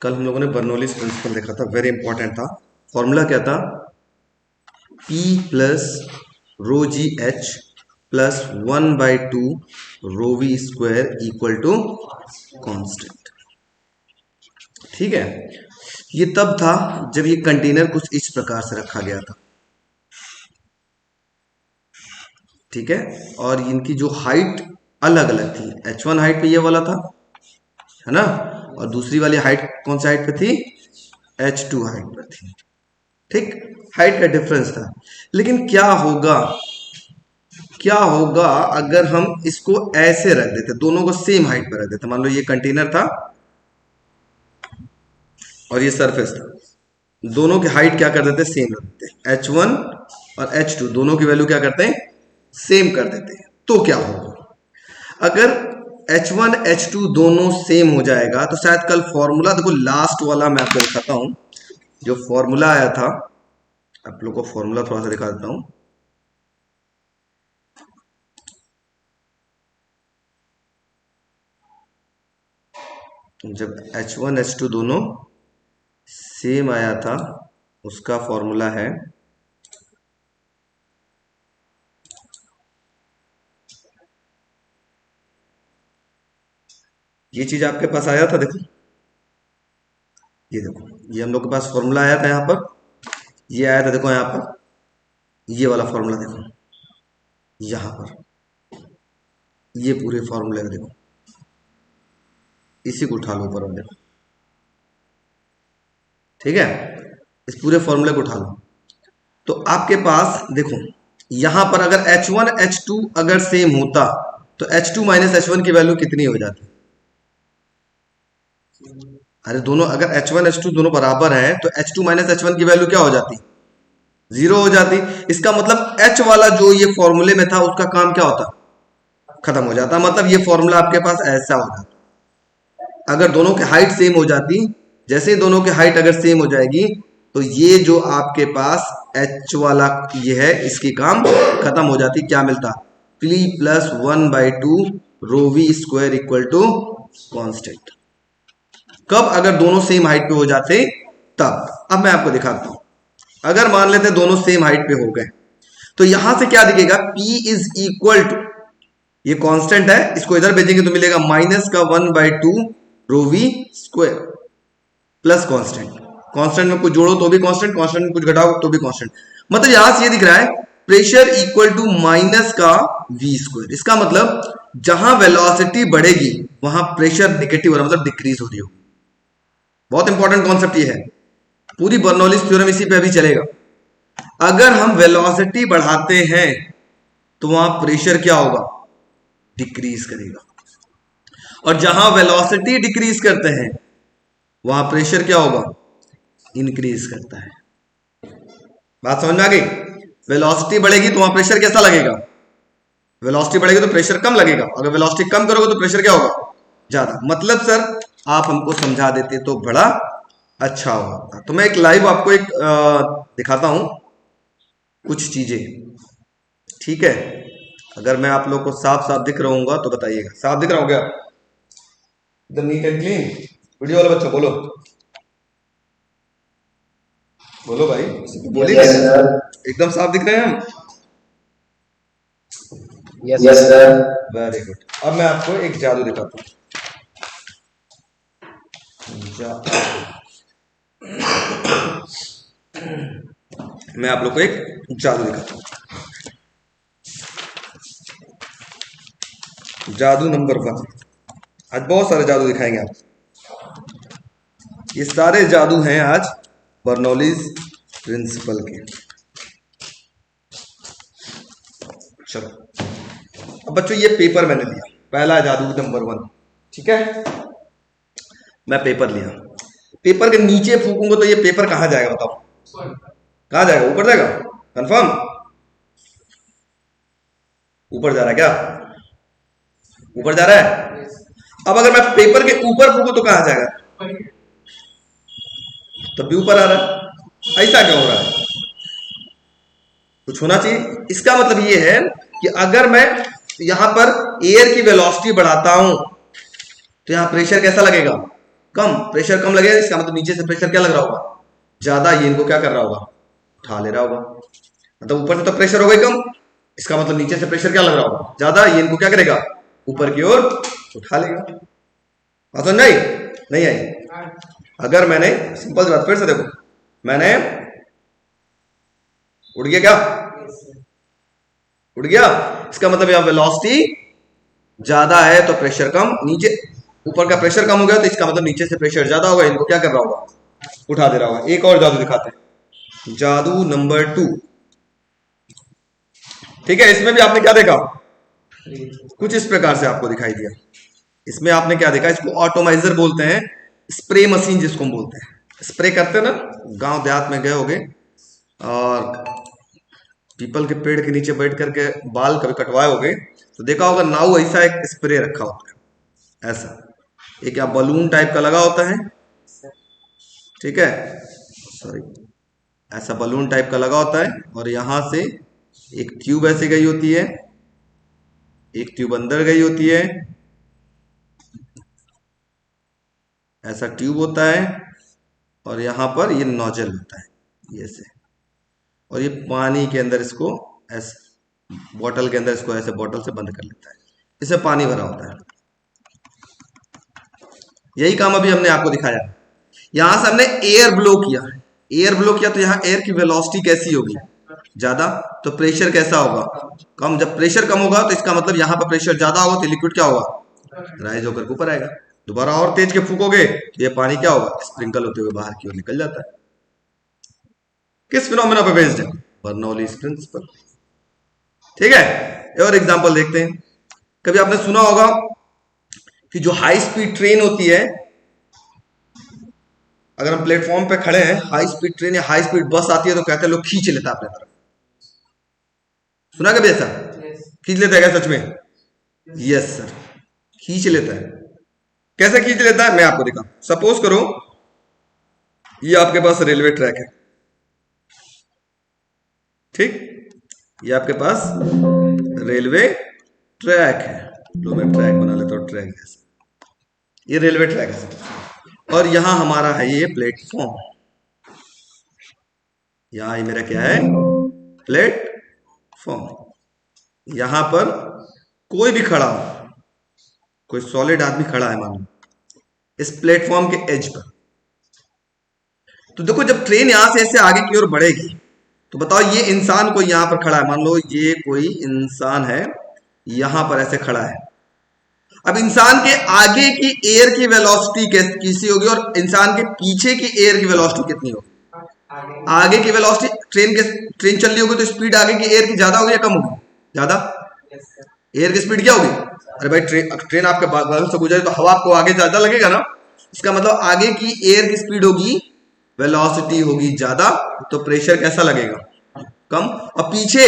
कल हम लोगों ने बर्नौलीज प्रिंसिपल देखा था, वेरी इंपॉर्टेंट था। फॉर्मूला क्या था? P plus rho g h plus 1/2 rho we square equal to constant. ठीक है, ये तब था जब ये कंटेनर कुछ इस प्रकार से रखा गया था। ठीक है, और इनकी जो हाइट अलग अलग थी। h1 हाइट पे ये वाला था, है ना, और दूसरी वाली हाइट कौन सी हाइट पे थी? h2 हाइट पर थी। ठीक, हाइट का डिफरेंस था। लेकिन क्या होगा अगर हम इसको ऐसे रख देते, दोनों को सेम हाइट पर रख देते। मान लो ये कंटेनर था और ये सरफेस था, दोनों की हाइट क्या कर देते? सेम रख देते। h1 और h2 दोनों की वैल्यू क्या करते हैं? सेम कर देते हैं। तो क्या होगा अगर h1 h2 दोनों सेम हो जाएगा? तो शायद कल फॉर्मूला देखो, लास्ट वाला मैं आपको दिखाता हूं। जो फॉर्मूला आया था, आप लोग को फॉर्मूला थोड़ा सा दिखा देता हूं। जब h1 h2 दोनों सेम आया था, उसका फॉर्मूला है ये चीज आपके पास आया था। देखो, ये देखो, ये हम लोग के पास फॉर्मूला आया था। यहां पर ये आया था, देखो यहां पर ये वाला फॉर्मूला देखो, यहां पर ये पूरे फॉर्मूले का देखो, इसी को उठा लो ऊपर वाले। ठीक है, इस पूरे फॉर्मूले को उठा लो तो आपके पास देखो, यहां पर अगर h1 h2 अगर सेम होता तो h2 माइनस h1 की वैल्यू कितनी हो जाती? अरे दोनों अगर h1 h2 दोनों बराबर हैं तो h2 माइनस h1 की वैल्यू क्या हो जाती? जीरो हो जाती। इसका मतलब h वाला जो ये फॉर्मूले में था उसका काम क्या होता? खत्म हो जाता। मतलब ये फॉर्मूला आपके पास ऐसा हो जाता। अगर दोनों की हाइट सेम हो जाती, जैसे ही दोनों की हाइट अगर सेम हो जाएगी तो ये जो आपके पास h वाला ये है, इसकी काम खत्म हो जाती। क्या मिलता? P plus 1/2 rho we square equal to constant. कब? अगर दोनों सेम हाइट पे हो जाते तब। अब मैं आपको दिखाता हूं, अगर मान लेते दोनों सेम हाइट पे हो गए तो यहां से क्या दिखेगा? P इज इक्वल टू, ये कांस्टेंट है, इसको इधर भेजेंगे तो मिलेगा माइनस का 1/2 rho we square plus constant. Constant में कुछ जोड़ो तो भी कांस्टेंट, कांस्टेंट में कुछ घटाओ तो भी कांस्टेंट। मतलब यहां से ये दिख रहा है प्रेशर इक्वल टू माइनस का वी स्क्वायर। इसका मतलब जहां वेलोसिटी बढ़ेगी वहां प्रेशर निगेटिव हो रहा है, मतलब डिक्रीज हो रही होगी। बहुत इंपॉर्टेंट कॉन्सेप्ट ये है, पूरी बर्नौलीज थ्योरम इसी पे अभी चलेगा। अगर हम वेलोसिटी बढ़ाते हैं तो वहां प्रेशर क्या होगा? डिक्रीज करेगा। और जहां वेलोसिटी डिक्रीज करते हैं वहां प्रेशर क्या होगा? इंक्रीज करता है। बात समझ में आ गई? वेलोसिटी बढ़ेगी तो वहां प्रेशर कैसा लगेगा? वेलोसिटी बढ़ेगी तो प्रेशर कम लगेगा, अगर वेलोसिटी कम करोगे तो प्रेशर क्या होगा? ज्यादा। मतलब सर आप हमको समझा देते तो बड़ा अच्छा होगा। तो मैं एक लाइव आपको एक दिखाता हूं कुछ चीजें। ठीक है, अगर मैं आप लोग को साफ साफ दिख रहूंगा तो बताइएगा। साफ दिख रहा हो क्या? एकदम नीट एंड क्लीन। वीडियो वाला बच्चा बोलो, बोलो भाई, बोलिए। एकदम साफ दिख रहे हैं हम? Yes sir. Very good. अब मैं आपको एक जादू दिखाता हूँ। मैं आप लोग को एक जादू दिखाता हूँ। जादू नंबर 1। आज बहुत सारे जादू दिखाएंगे आप। ये सारे जादू हैं आज बर्नौलीज प्रिंसिपल के। चलो, अब बच्चों ये पेपर मैंने लिया, पहला जादू नंबर 1। ठीक है, मैं पेपर लिया, पेपर के नीचे फूकूंगा तो ये पेपर कहां जाएगा? बताओ कहां जाएगा? ऊपर जाएगा? कंफर्म? ऊपर जा रहा है क्या? ऊपर जा रहा है। अब अगर मैं पेपर के ऊपर फूकू तो कहां जाएगा? तब भी ऊपर आ रहा है। ऐसा क्यों हो रहा है? कुछ होना चाहिए। इसका मतलब ये है कि अगर मैं यहां पर एयर की वेलोसिटी बढ़ाता हूं तो यहां प्रेशर कैसा लगेगा? कम, प्रेशर कम लगेगा, इसका मतलब नीचे से प्रेशर क्या लग रहा होगा, ज्यादा। ये इनको क्या कर रहा होगा, उठा ले रहा होगा। मतलब ऊपर से तो प्रेशर हो गई कम, इसका मतलब नीचे से प्रेशर क्या लग रहा होगा, ज्यादा। ये इनको क्या करेगा, ऊपर की ओर उठा लेगा। बात समझ नहीं, नहीं आई? अगर मैंने सिंपल बात फिर से देखो, मैंने उड़ गया क्या, उड़ गया, इसका मतलब यहां वेलोसिटी ज्यादा है तो प्रेशर कम, नीचे ऊपर का प्रेशर कम हो गया तो इसका मतलब नीचे से प्रेशर ज्यादा होगा, इनको क्या कर रहा होगा, उठा दे रहा होगा। एक और जादू दिखाते हैं, जादू नंबर 2। ठीक है, इसमें भी आपने क्या देखा, कुछ इस प्रकार से आपको दिखाई दिया। इसमें आपने क्या देखा, इसको ऑटोमाइजर बोलते हैं, स्प्रे मशीन जिसको हम बोलते हैं। स्प्रे करते हैं ना, गांव देहात में गए होगे और पीपल के पेड़ के नीचे बैठ करके बाल कभी कटवाए होगे तो देखा होगा नाव ऐसा एक स्प्रे रखा होता है, ऐसा एक या बलून टाइप का लगा होता है, ठीक है, सॉरी, ऐसा बलून टाइप का लगा होता है और यहां से एक ट्यूब ऐसे गई होती है, एक ट्यूब अंदर गई होती है, ऐसा ट्यूब होता है और यहां पर ये नोजल होता है, ये से, और ये पानी के अंदर इसको ऐसे बोतल के अंदर इसको ऐसे बोतल से बंद कर लेता है, इससे पानी भरा होता है। यही काम अभी हमने आपको दिखाया। यहां से हमने एयर ब्लो किया, एयर ब्लो किया तो यहाँ एयर की वेलोसिटी कैसी होगी, ज्यादा, तो प्रेशर कैसा होगा, कम। जब प्रेशर कम होगा तो इसका मतलब यहाँ पर प्रेशर ज्यादा होगा तो लिक्विड क्या होगा, राइज होकर ऊपर आएगा। दोबारा और तेज के फूकोगे तो ये पानी क्या होगा, स्प्रिंकल होते हुए बाहर की ओर निकल जाता है। किस फिनोमेना पे बेस्ड है, बर्नौलीज प्रिंसिपल। ठीक है, और एग्जांपल देखते हैं। कभी आपने सुना होगा कि जो हाई स्पीड ट्रेन होती है, अगर हम प्लेटफॉर्म पे खड़े हैं, हाई स्पीड ट्रेन या हाई स्पीड बस आती है तो कहते हैं लोग खींच लेता है अपने तरफ। सुना कभी ऐसा? खींच लेता है क्या सच में? यस सर, खींच लेता है। कैसे खींच लेता है मैं आपको दिखाऊं। सपोज करो ये आपके पास रेलवे ट्रैक है, ठीक, ये आपके पास रेलवे ट्रैक है, तो मैं ट्रैक बना लेता हूं, ट्रैक जैसा, ये रेलवे ट्रैक है और यहां हमारा है ये प्लेटफॉर्म, यहां ये मेरा क्या है, प्लेटफॉर्म। यहां पर कोई भी खड़ा हो, कोई सॉलिड आदमी खड़ा है मान लो इस प्लेटफॉर्म के एज पर, तो देखो जब ट्रेन यहां से ऐसे आगे की ओर बढ़ेगी तो बताओ ये इंसान कोई यहां पर खड़ा है, मान लो ये कोई इंसान है यहां पर ऐसे खड़ा है। अब इंसान के आगे की एयर की वेलोसिटी कैसी होगी और इंसान के पीछे की एयर की वेलोसिटी कितनी होगी? आगे की वेलोसिटी, ट्रेन चल रही होगी तो स्पीड आगे की एयर की ज्यादा होगी या कम होगी? ज्यादा। एयर की स्पीड क्या होगी? अरे भाई ट्रेन आपके बगल से गुजरे तो हवा आपको आगे ज्यादा लगेगा ना, इसका मतलब आगे की एयर की स्पीड होगी, वेलोसिटी होगी ज्यादा, तो प्रेशर कैसा लगेगा, कम। और पीछे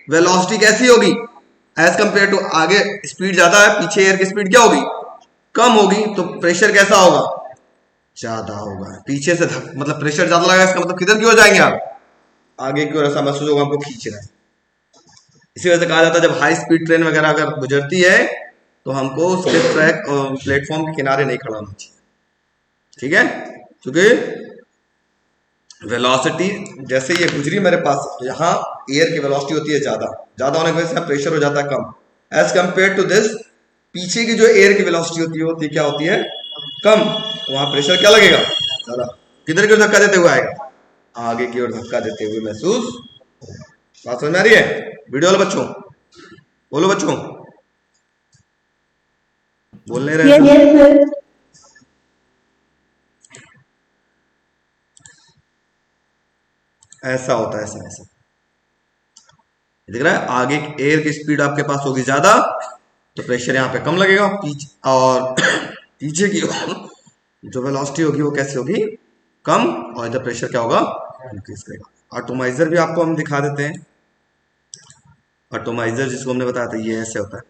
वेलोसिटी कैसी होगी, एज कंपेयर टू आगे स्पीड ज्यादा है, पीछे एयर की स्पीड क्या होगी, कम होगी, तो प्रेशर कैसा होगा, ज्यादा होगा। पीछे से मतलब प्रेशर ज्यादा लगा, इसका मतलब किधर की ओर जाएंगे आप, आगे की ओर, ऐसा महसूस होगा हमको खींच रहा है। इसी वजह से कहा जाता है जब हाई स्पीड ट्रेन वगैरह अगर गुजरती है तो हमको उसके ट्रैक प्लेटफॉर्म के किनारे नहीं खड़ा होना चाहिए, ठीक है, क्योंकि वेलोसिटी जैसे ये गुजरी मेरे पास तो यहाँ एयर की वेलोसिटी होती है ज्यादा, ज्यादा होने की वजह से प्रेशर हो जाता है कम, एज कंपेयर टू दिस पीछे की जो एयर की वेलोसिटी होती है क्या होती है, कम, वहां प्रेशर क्या लगेगा, ज्यादा। किधर की ओर धक्का देते हुए आएगा, आगे की ओर धक्का देते हुए महसूस। बात समझ में आ रही है? वीडियो वाले बच्चों बोलो, बच्चों बोल नहीं रहे? ऐसा होता है, ऐसा ऐसा दिख रहा है। आगे एयर की स्पीड आपके पास होगी ज्यादा तो प्रेशर यहाँ पे कम लगेगा, और पीछे की जो वेलोसिटी होगी वो कैसी होगी, कम, और इधर प्रेशर क्या होगा, इंक्रीज करेगा। ऑटोमाइजर भी आपको हम दिखा देते हैं। ऑटोमाइजर जिसको हमने बताया था ये ऐसे होता है,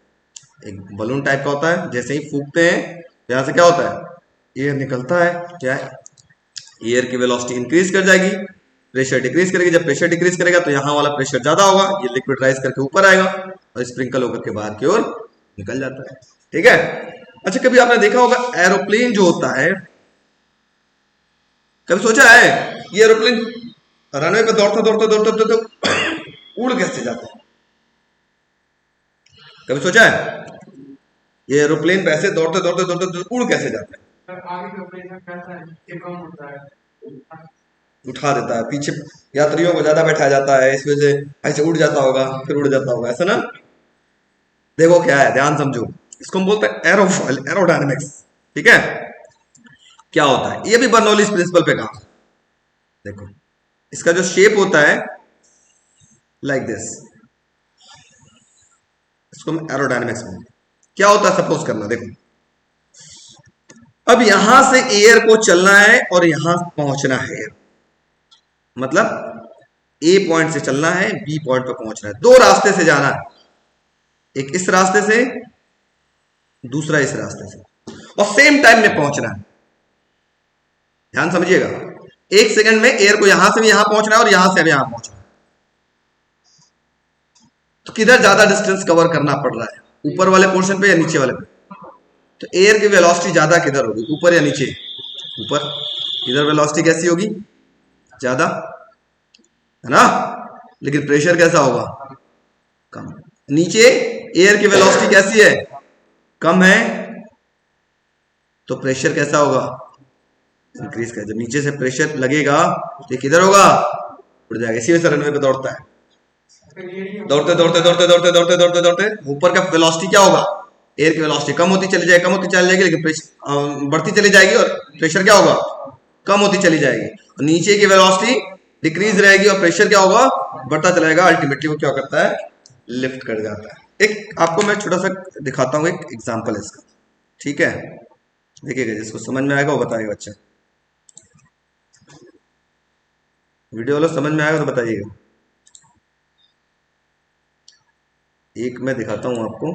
एक बलून टाइप का होता है, जैसे ही फूकते हैं यहाँ से क्या होता है, एयर निकलता है, क्या है, एयर की वेलोसिटी इंक्रीज कर जाएगी, प्रेशर डिक्रीज करेगी। जब प्रेशर डिक्रीज करेगा तो यहाँ वाला प्रेशर ज्यादा होगा, ये लिक्विड राइज करके ऊपर आएगा और स्प्रिंकल होकर के बाहर की ओर निकल जाता है, ठीक है। अच्छा कभी आपने देखा होगा एरोप्लेन जो होता है कभी सोचा है ये एरोप्लेन रनवे पे दौड़ते दौड़ते दौड़ते दौड़ते उड़ कैसे जाता है? कभी सोचा है ये एरोप्लेन वैसे दौड़ते दौड़ते दौड़ते दौड़ते उड़ कैसे जाता है? आगे के एरोप्लेन में कैसा है ये कम होता है, उठा देता है, पीछे यात्रियों को ज्यादा बैठाया जाता है, इस वजह से ऐसे उड़ जाता होगा, फिर उड़ जाता होगा, ऐसा ना। देखो क्या है, ध्यान समझो, इसको हम बोलते हैं एरोफॉइल, एरोडायनेमिक्स। ठीक है, क्या होता है ये भी बर्नौलीज प्रिंसिपल पे काम। देखो इसका जो शेप होता है लाइक दिस, इसको हम एरोडायनेमिक्स बोलते हैं। क्या होता है, सपोज करना, देखो अब यहां से एयर को चलना है और यहां पहुंचना है, मतलब ए पॉइंट से चलना है, बी पॉइंट पर पहुंचना है, दो रास्ते से जाना है, एक इस रास्ते से, दूसरा इस रास्ते से, और सेम टाइम में पहुंचना है। ध्यान समझिएगा, एक सेकंड में एयर को यहां से भी यहां पहुंचना है और यहां से भी यहां पहुंचना है। तो किधर ज्यादा डिस्टेंस कवर करना पड़ रहा है, ऊपर वाले पोर्शन पे या नीचे वाले पे? तो एयर की वेलोसिटी ज्यादा किधर होगी, ऊपर या नीचे? ऊपर। इधर वेलोसिटी कैसी होगी, ज्यादा, है ना। लेकिन प्रेशर कैसा होगा, कम। नीचे एयर की वेलोसिटी कैसी है, कम है, तो प्रेशर कैसा होगा, इंक्रीज कर। जब नीचे से प्रेशर लगेगा तो ये किधर होगा, उड़ जाएगा। इसी वजह से रनवे पे दौड़ता है, दौड़ते दौड़ते दौड़ते दौड़ते दौड़ते दौड़ते दौड़ते ऊपर का वेलोसिटी क्या होगा, एयर की वेलोसिटी कम होती चली जाएगी, कम होती चली जाएगी, लेकिन प्रेशर बढ़ती चली जाएगी और प्रेशर क्या होगा, कम होती चली जाएगी। और नीचे की वेलोसिटी डिक्रीज रहेगी और प्रेशर क्या होगा, बढ़ता चलेगा। अल्टीमेटली वो क्या करता है, लिफ्ट कर जाता है। एक आपको मैं छोटा सा दिखाता हूँ, एक एग्जाम्पल है इसका, ठीक है। देखिएगा, जिसको समझ में आएगा वो बताएगा, बच्चा वीडियो वालों समझ में आएगा तो बताइएगा। एक मैं दिखाता हूं आपको,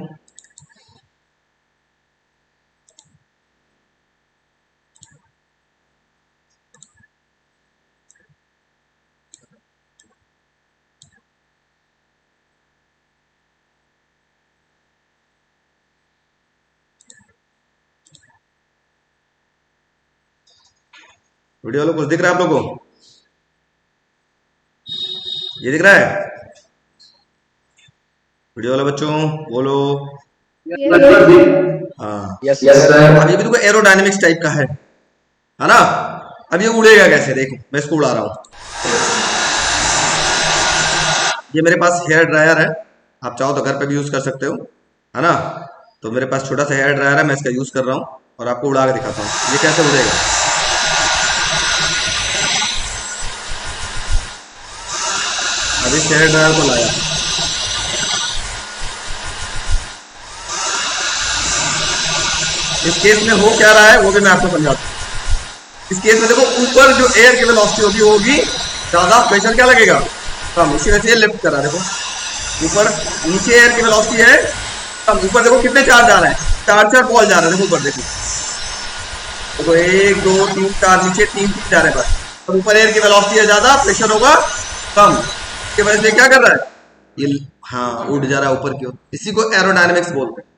वीडियो वालों कुछ दिख रहा है आप लोगों को, ये दिख रहा है? वीडियो वाले बच्चों बोलो। हाँ, यस सर। अब ये भी देखो एरोडायनेमिक्स टाइप का है ना। अब ये उड़ेगा कैसे, देखो मैं इसको उड़ा रहा हूं। ये मेरे पास हेयर ड्रायर है, आप चाहो तो घर पे भी यूज कर सकते हो, है ना। तो मेरे पास छोटा सा हेयर ड्रायर है, मैं इसका यूज कर रहा हूं और आपको उड़ा के दिखाता हूं ये कैसे उड़ेगा। अब इस हेयर ड्रायर को लाया, इस केस में हो क्या रहा है वो भी मैं आपको समझाता हूँ। इस केस में देखो, ऊपर जो एयर की वेलोसिटी होगी होगी ज्यादा, प्रेशर क्या लगेगा, कम, इसी वजह से ये लिफ्ट कर रहा है। देखो ऊपर, नीचे एयर की वेलोसिटी है कम, ऊपर देखो कितने चार्ज आ रहे हैं, चार चार बॉल जा रहे हैं, देखो ऊपर देखो, देखो 1 2 3 4, नीचे 3 3 जा रहे हैं बस। और ऊपर एयर की वेलोसिटी है ज्यादा, प्रेशर होगा कम, इसकी वजह से क्या कर रहा है ये, हाँ उड़ जा रहा है ऊपर की ओर। इसी को एरोडायनेमिक्स बोलते हैं।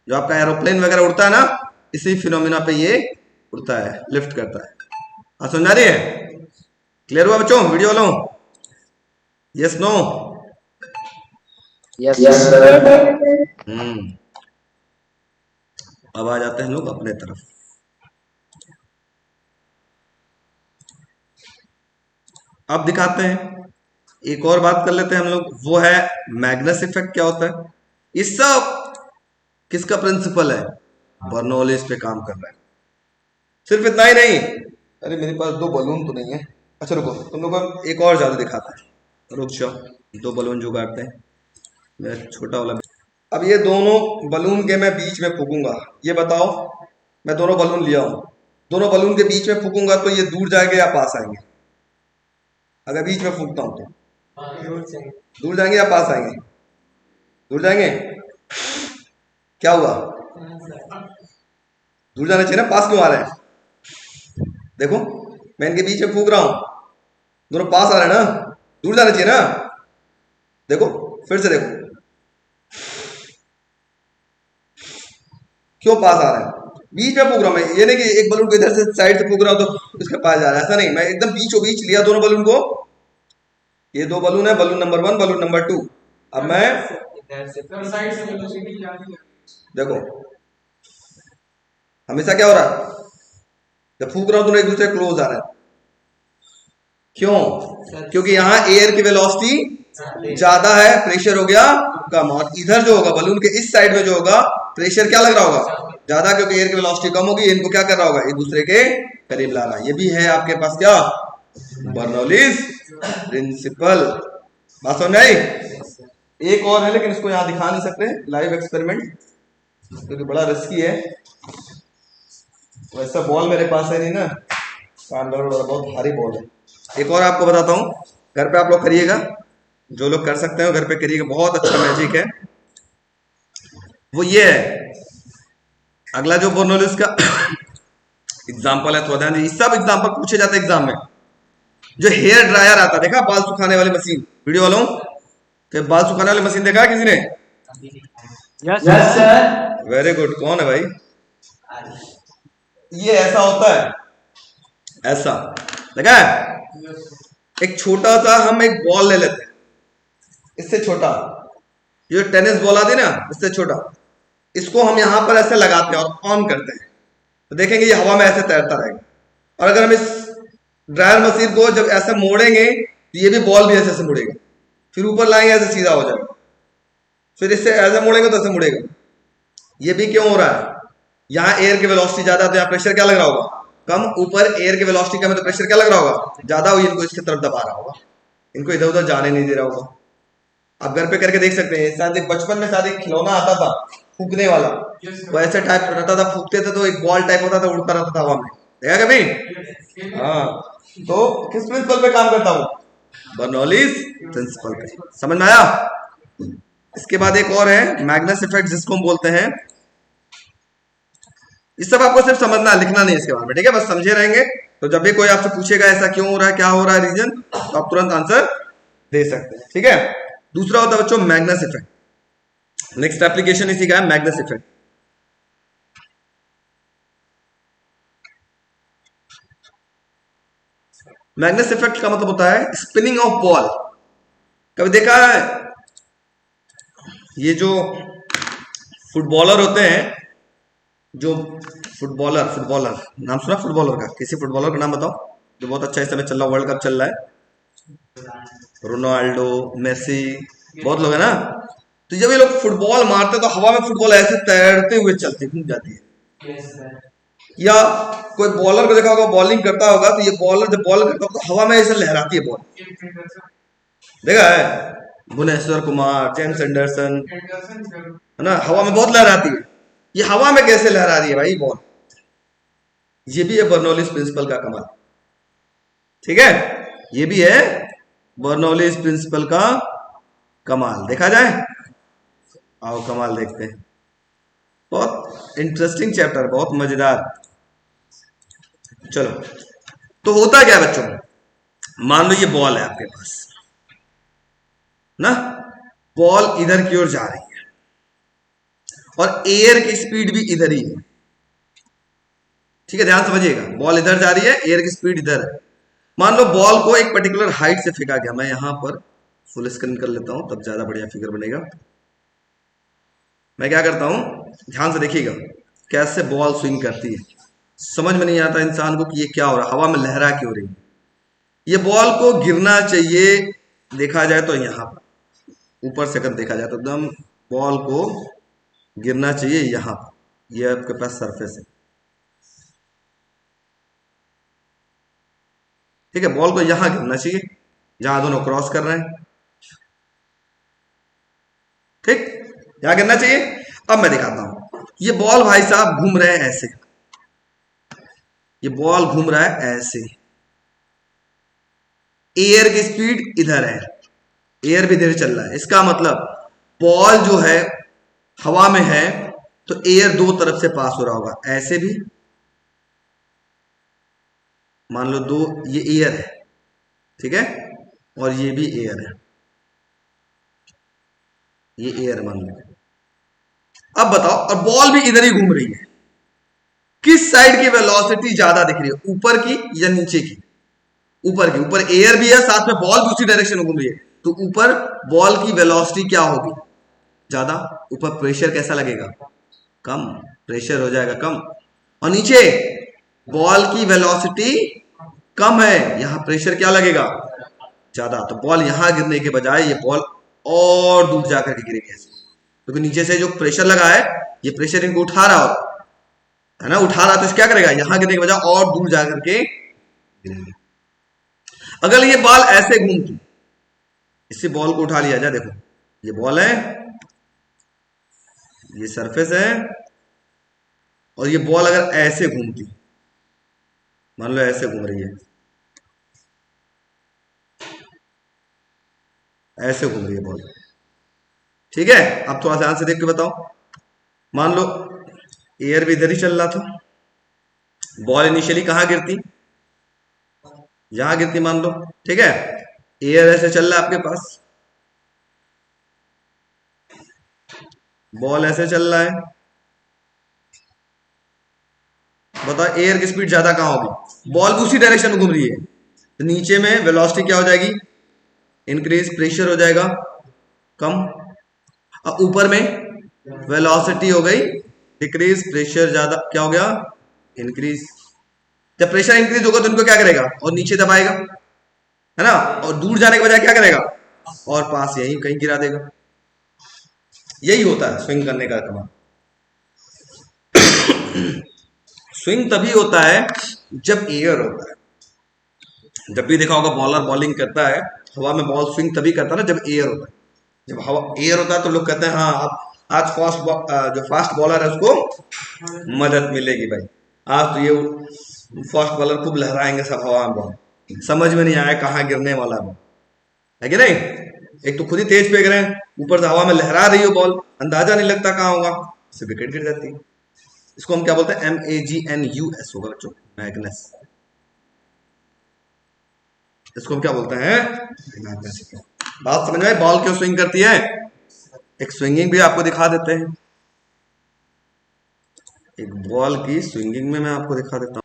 जो आपका एरोप्लेन वगैरह उड़ता है ना, इसी फिनोमिना पे ये उड़ता है, लिफ्ट करता है। हाँ समझ आ रही है, क्लियर हुआ बच्चों वीडियो वालों? Yes no? Yes sir. अब आ जाते हैं लोग अपने तरफ। अब दिखाते हैं, एक और बात कर लेते हैं हम लोग, वो है मैग्नस इफेक्ट। क्या होता है ये सब, किसका प्रिंसिपल है, बर्नौलीज पे काम कर रहा है। सिर्फ इतना ही नहीं, अरे मेरे पास दो बलून तो नहीं है, अच्छा रुको तुम लोग को एक और ज्यादा दिखाता है, रुक जाओ, दो बलून जुगाड़ते हैं, मैं छोटा वाला। अब ये दोनों बलून के मैं बीच में फूकूंगा, ये बताओ, मैं दोनों बलून लिया हूं, दोनों बलून के बीच में फूकूंगा तो ये दूर जाएंगे या पास आएंगे? अगर बीच में फूकता हूं तो दूर जाएंगे या पास आएंगे? दूर जाएंगे। क्या हुआ, दूर जाना चाहिए ना, पास क्यों आ रहे हैं? देखो मैं इनके बीच में फूक रहा हूं, दोनों पास आ रहे हैं ना, दूर जाना चाहिए ना। देखो फिर से देखो, क्यों पास आ रहे हैं, बीच में फूक रहा हूं मैं, ये नहीं कि एक बलून को इधर से साइड से फूक रहा हूं तो उसके पास जा रहा है, ऐसा नहीं, मैं एकदम बीचों बीच लिया दोनों बलून को। ये दो बलून है, बलून नंबर 1, बलून नंबर 2। अब मैं देखो हमेशा क्या हो रहा है, जब फूक रहा हूं दोनों एक दूसरे क्लोज आ रहे हैं। क्यों? क्योंकि यहाँ एयर की वेलोसिटी ज्यादा है, प्रेशर हो गया कम, और इधर जो होगा बलून के इस साइड में जो होगा प्रेशर क्या लग रहा होगा, ज्यादा, क्योंकि एयर की वेलोसिटी कम होगी, इनको क्या कर रहा होगा, एक दूसरे के करीब ला रहा है। ये भी है आपके पास क्या, बर्नौलीज प्रिंसिपल। बात समझ आई? एक और है लेकिन इसको यहाँ दिखा नहीं सकते लाइव एक्सपेरिमेंट, क्योंकि बड़ा रिस्की है। वैसा बॉल मेरे पास है नहीं ना, बहुत भारी बॉल है। एक और आपको बताता हूँ, घर पे आप लोग करिएगा, जो लोग कर सकते हैं घर पे करिएगा, बहुत अच्छा मैजिक है वो ये है। अगला जो बर्नौलीज का एग्जाम्पल है, थोड़ा ध्यान दीजिए, सब एग्जाम्पल पूछे जाते हैं एग्जाम में। जो हेयर ड्रायर आता, देखा बाल सुखाने वाली मशीन, वीडियो वालों के बाल सुखाने वाली मशीन देखा है किसी ने? Yes sir. वेरी गुड, कौन है भाई? ये ऐसा होता है, ऐसा देखा है? एक छोटा सा हम एक बॉल ले लेते हैं, इससे छोटा, ये टेनिस बॉल आती है ना, इससे छोटा, इसको हम यहां पर ऐसे लगाते हैं और ऑन करते हैं, तो देखेंगे ये हवा में ऐसे तैरता रहेगा। और अगर हम इस ड्रायर मशीन को जब ऐसे मोड़ेंगे तो ये भी बॉल भी ऐसे मुड़ेगा, फिर ऊपर लाएंगे ऐसे सीधा हो जाएगा, फिर इससे ऐसे मुड़ेंगे तो ऐसे मुड़ेगा। ये भी क्यों हो रहा है? यहाँ एयर की वेलोसिटी ज्यादा है तो यहाँ प्रेशर क्या लग रहा होगा, कम, ऊपर एयर की वेलोसिटी कम है तो प्रेशर क्या लग रहा होगा, ज्यादा, हुई इनको इसकी तरफ दबा रहा होगा, इनको इधर उधर जाने नहीं दे रहा होगा। आप घर पे करके देख सकते हैं, शायद बचपन में शायद एक खिलौना आता था फूकने वाला, वो ऐसे टाइप रहता था, फूकते थे तो एक बॉल टाइप होता था, उड़ता रहता था हवा में, देखा कभी? हाँ, तो किस प्रिंसिपल पे काम करता हूँ, बर्नौलीज प्रिंसिपल पे। समझ में आया? इसके बाद एक और है मैग्नस इफेक्ट, जिसको हम बोलते हैं, इस सब आपको सिर्फ समझना है, लिखना नहीं इसके बारे में, ठीक है? बस समझे रहेंगे तो जब भी कोई आपसे पूछेगा ऐसा क्यों हो रहा है, क्या हो रहा है, रीजन, तो आप तुरंत आंसर दे सकते हैं, ठीक है? दूसरा होता है बच्चों मैग्नस इफेक्ट। नेक्स्ट एप्लीकेशन इसी का है, मैग्नस इफेक्ट। मैग्नस इफेक्ट का मतलब होता है स्पिनिंग ऑफ बॉल। कभी देखा है ये जो फुटबॉलर होते हैं, जो फुटबॉलर नाम सुना फुटबॉलर का? किसी फुटबॉलर का नाम बताओ जो बहुत अच्छा इस समय चल रहा, वर्ल्ड कप चल रहा है, रोनाल्डो, मेसी, बहुत लोग है ना। तो जब ये लोग फुटबॉल मारते तो हवा में फुटबॉल ऐसे तैरते हुए चलती घूम जाती है। या कोई बॉलर को देखा होगा, बॉलिंग करता होगा तो ये बॉलर जब बॉल करता होगा तो हवा में ऐसे लहराती है बॉल, देखा है? भुवनेश्वर कुमार, जेम्स एंडरसन, है ना, हवा में बहुत लहराती है। ये हवा में कैसे लहरा रही है भाई बॉल? ये भी है बर्नौलीज प्रिंसिपल का कमाल, ठीक है? ये भी है बर्नौलीज प्रिंसिपल का कमाल। देखा जाए, आओ कमाल देखते हैं। बहुत इंटरेस्टिंग चैप्टर, बहुत मजेदार। चलो, तो होता क्या है बच्चों, मान लो ये बॉल है आपके पास ना, बॉल इधर की ओर जा रही है और एयर की स्पीड भी इधर ही है, ठीक है? ध्यान समझिएगा, बॉल इधर जा रही है, एयर की स्पीड इधर है। मान लो बॉल को एक पर्टिकुलर हाइट से फेंका गया, मैं यहां पर फुल स्क्रीन कर लेता हूं तब ज्यादा बढ़िया फिगर बनेगा। मैं क्या करता हूं, ध्यान से देखिएगा कैसे बॉल स्विंग करती है। समझ में नहीं आता इंसान को कि ये क्या हो रहा है, हवा में लहरा क्यों रही है। ये बॉल को गिरना चाहिए, देखा जाए तो यहां पर ऊपर से अगर देखा जाए तो एकदम बॉल को गिरना चाहिए यहां पर, ये आपके पास सरफेस है, ठीक है? बॉल को यहां गिरना चाहिए जहां दोनों क्रॉस कर रहे हैं, ठीक? यहां गिरना चाहिए। अब मैं दिखाता हूं, ये बॉल भाई साहब घूम रहे हैं ऐसे, ये बॉल घूम रहा है ऐसे, एयर की स्पीड इधर है, एयर भी इधर चल रहा है। इसका मतलब बॉल जो है हवा में है तो एयर दो तरफ से पास हो रहा होगा, ऐसे भी, मान लो दो, ये एयर है, ठीक है, और ये भी एयर है, ये एयर मान लो। अब बताओ, और बॉल भी इधर ही घूम रही है, किस साइड की वेलोसिटी ज्यादा दिख रही है, ऊपर की या नीचे की? ऊपर की। ऊपर एयर भी है, साथ में बॉल भी उसी डायरेक्शन में घूम रही है, तो ऊपर बॉल की वेलोसिटी क्या होगी? ज्यादा। ऊपर प्रेशर कैसा लगेगा? कम। प्रेशर हो जाएगा कम। और नीचे बॉल की वेलोसिटी कम है, यहां प्रेशर क्या लगेगा? ज्यादा। तो बॉल यहां गिरने के बजाय ये बॉल और दूर जाकर के गिरेगी ऐसे, क्योंकि नीचे से जो प्रेशर लगा है, ये प्रेशर इनको उठा रहा हो, है ना, उठा रहा, तो क्या करेगा? यहां गिरने के बजाय और दूर जाकर के गिरेगी। अगर ये बॉल ऐसे घूमती, इससे बॉल को उठा लिया जाए, देखो ये बॉल है, ये सरफेस है, और ये बॉल अगर ऐसे घूमती, मान लो ऐसे घूम रही है, ऐसे घूम रही है बॉल, ठीक है। अब थोड़ा ध्यान से देख के बताओ। मान लो एयर भी इधर ही चल रहा था, बॉल इनिशियली कहां गिरती? यहां गिरती मान लो, ठीक है। एयर ऐसे चल रहा है आपके पास, बॉल ऐसे चल रहा है, बताओ एयर की स्पीड ज्यादा कहां होगी? बॉल भी उसी डायरेक्शन में घूम रही है, तो नीचे में वेलोसिटी क्या हो जाएगी? इंक्रीज। प्रेशर हो जाएगा कम। और ऊपर में वेलोसिटी हो गई डिक्रीज, प्रेशर ज्यादा, क्या हो गया? इंक्रीज। जब प्रेशर इंक्रीज होगा तो इनको क्या करेगा? और नीचे दबाएगा, है ना, और दूर जाने के बजाय क्या करेगा? और पास यही कहीं गिरा देगा। यही होता है स्विंग करने का कमाल। स्विंग तभी होता है जब एयर होता है। जब भी देखा होगा बॉलर बॉलिंग करता है, हवा में बॉल स्विंग तभी करता है ना जब एयर होता है। जब हवा एयर होता है तो लोग कहते हैं हाँ अब आज जो फास्ट बॉलर है उसको मदद मिलेगी भाई, आज तो ये फास्ट बॉलर खूब लहराएंगे सब हवा में बॉल, समझ में नहीं आया कहाँ गिरने वाला बॉल, है कि नहीं? एक तो खुद ही तेज फेंक रहे हैं, ऊपर से हवा में लहरा रही हो बॉल, अंदाजा नहीं लगता कहाँ होगा, इससे विकेट गिर जाती है। इसको हम क्या बोलते हैं? MAGNUS होगा बच्चों, मैग्नेस। इसको हम क्या बोलते हैं? मैग्नेस। बात समझ में? बॉल क्यों स्विंग करती है? एक स्विंगिंग भी आपको दिखा देते हैं, एक बॉल की स्विंगिंग में मैं आपको दिखा देता हूं।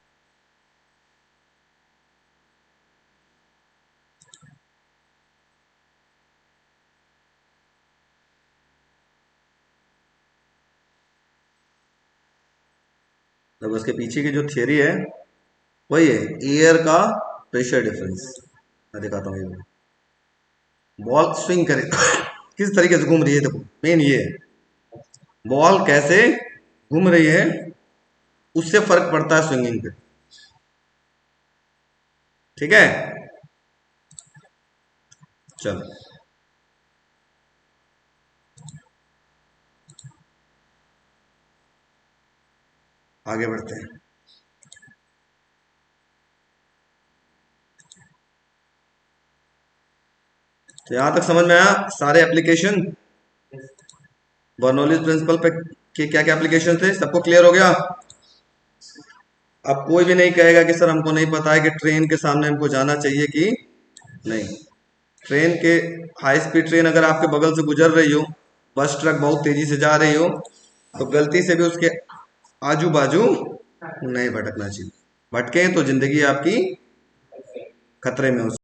तो उसके पीछे की जो थियरी है वही है, एयर का प्रेशर डिफरेंस। मैं दिखाता हूँ, ये बॉल स्विंग करे किस तरीके से घूम रही है, देखो मेन ये है, बॉल कैसे घूम रही है उससे फर्क पड़ता है स्विंगिंग पे, ठीक है। चलो आगे बढ़ते हैं। तो यहां तक समझ में आया सारे एप्लीकेशन, बर्नौलीज प्रिंसिपल पे के क्या क्या एप्लीकेशन थे, सबको क्लियर हो गया? अब कोई भी नहीं कहेगा कि सर हमको नहीं पता है कि ट्रेन के सामने हमको जाना चाहिए कि नहीं। ट्रेन के, हाई स्पीड ट्रेन अगर आपके बगल से गुजर रही हो, बस ट्रक बहुत तेजी से जा रही हो, तो गलती से भी उसके आजू बाजू नहीं भटकना चाहिए। भटके तो जिंदगी आपकी खतरे में हो।